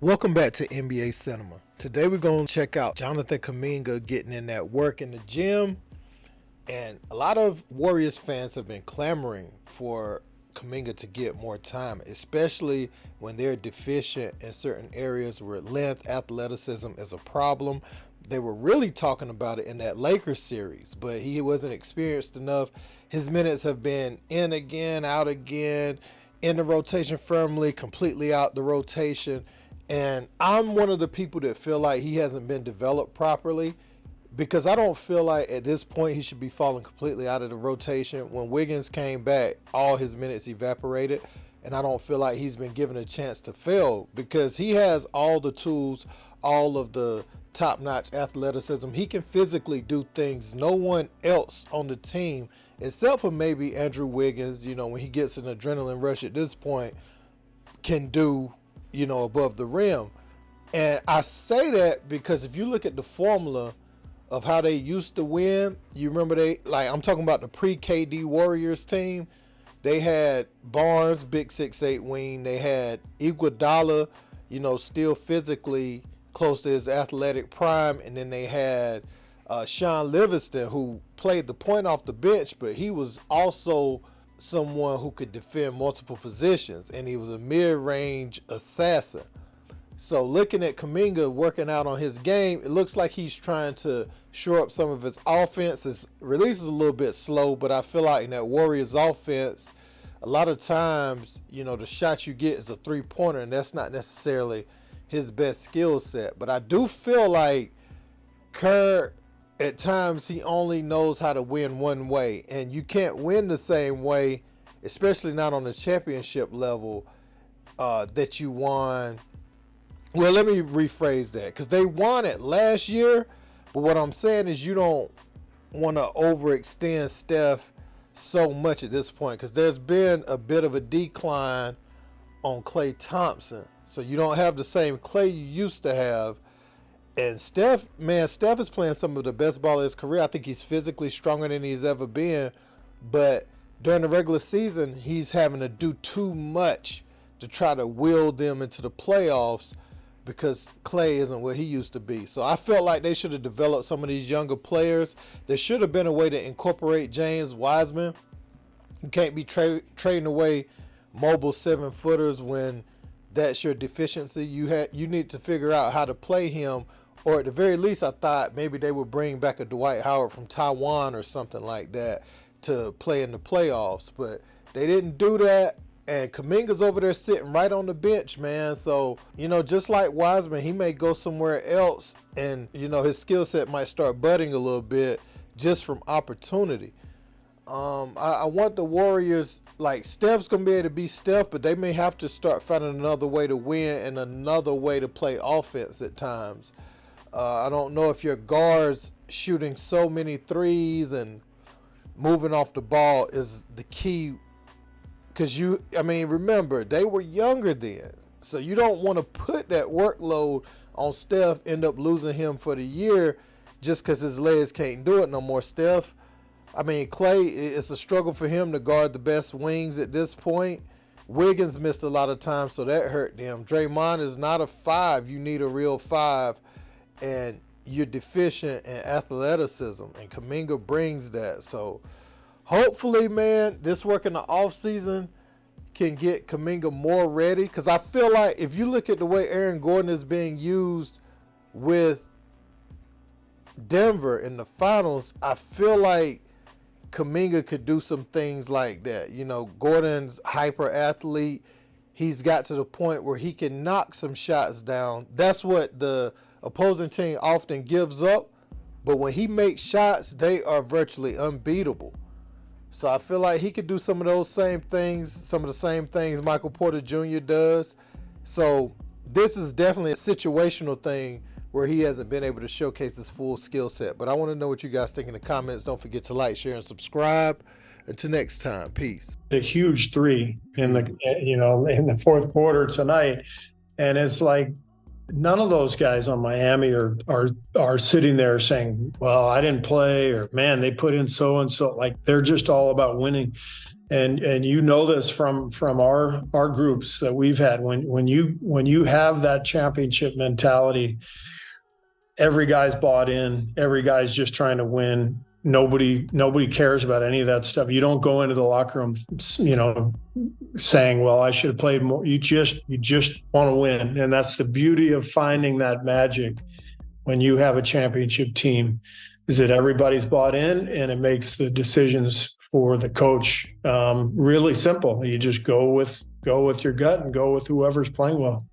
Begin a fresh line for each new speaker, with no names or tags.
Welcome back to NBA Cinema. Today we're going to check out Jonathan Kuminga getting in that work in the gym. And a lot of Warriors fans have been clamoring for Kuminga to get more time, especially when they're deficient in certain areas where length, athleticism is a problem. They were really talking about it in that Lakers series, but he wasn't experienced enough. His minutes have been in again, out again, in the rotation firmly, completely out the rotation. And I'm one of the people that feel like he hasn't been developed properly, because I don't feel like at this point he should be falling completely out of the rotation. When Wiggins came back, all his minutes evaporated, and I don't feel like he's been given a chance to fail, because he has all the tools, all of the top-notch athleticism. He can physically do things no one else on the team, except for maybe Andrew Wiggins, when he gets an adrenaline rush at this point, can do, above the rim. And I say that because if you look at the formula of how they used to win, you remember I'm talking about the pre-KD Warriors team. They had Barnes, big 6'8" wing. They had Iguodala, still physically close to his athletic prime. And then they had Sean Livingston, who played the point off the bench, but he was also someone who could defend multiple positions, and he was a mid-range assassin. So looking at Kuminga working out on his game, it looks like he's trying to shore up some of his offense. His release is a little bit slow, but I feel like in that Warriors offense, a lot of times, the shot you get is a three-pointer, and that's not necessarily his best skill set. But I do feel like Kerr, at times, he only knows how to win one way, and you can't win the same way, especially not on the championship level, that you won. Well, let me rephrase that, because they won it last year, but what I'm saying is you don't want to overextend Steph so much at this point, because there's been a bit of a decline on Klay Thompson. So you don't have the same Klay you used to have. And Steph is playing some of the best ball of his career. I think he's physically stronger than he's ever been. But during the regular season, he's having to do too much to try to will them into the playoffs, because Klay isn't what he used to be. So I felt like they should have developed some of these younger players. There should have been a way to incorporate James Wiseman. You can't be trading away mobile 7-footers when that's your deficiency. You need to figure out how to play him. Or at the very least, I thought maybe they would bring back a Dwight Howard from Taiwan or something like that to play in the playoffs. But they didn't do that. And Kuminga's over there sitting right on the bench, man. So, just like Wiseman, he may go somewhere else, and, his skill set might start budding a little bit just from opportunity. I want the Warriors, Steph's going to be able to be Steph, but they may have to start finding another way to win and another way to play offense at times. I don't know if your guards shooting so many threes and moving off the ball is the key, because remember, they were younger then. So you don't want to put that workload on Steph, end up losing him for the year just because his legs can't do it no more. Klay, it's a struggle for him to guard the best wings at this point. Wiggins missed a lot of time, so that hurt them. Draymond is not a 5. You need a real 5. And you're deficient in athleticism, and Kuminga brings that. So hopefully, man, this work in the offseason can get Kuminga more ready, because I feel like if you look at the way Aaron Gordon is being used with Denver in the finals, I feel like Kuminga could do some things like that. Gordon's hyper athlete. He's got to the point where he can knock some shots down. That's what the opposing team often gives up. But when he makes shots, they are virtually unbeatable. So I feel like he could do some of the same things Michael Porter Jr. does. So this is definitely a situational thing where he hasn't been able to showcase his full skill set. But I want to know what you guys think in the comments. Don't forget to like, share, and subscribe. Until next time, peace.
A huge 3 in the fourth quarter tonight, and it's like none of those guys on Miami are sitting there saying, "Well, I didn't play," or "Man, they put in so and so." Like, they're just all about winning. and you know this from our groups that we've had, when you have that championship mentality, every guy's bought in, every guy's just trying to win. Nobody cares about any of that stuff. You don't go into the locker room, saying, well, I should have played more. You just want to win. And that's the beauty of finding that magic when you have a championship team, is that everybody's bought in, and it makes the decisions for the coach really simple. You just go with your gut and go with whoever's playing well.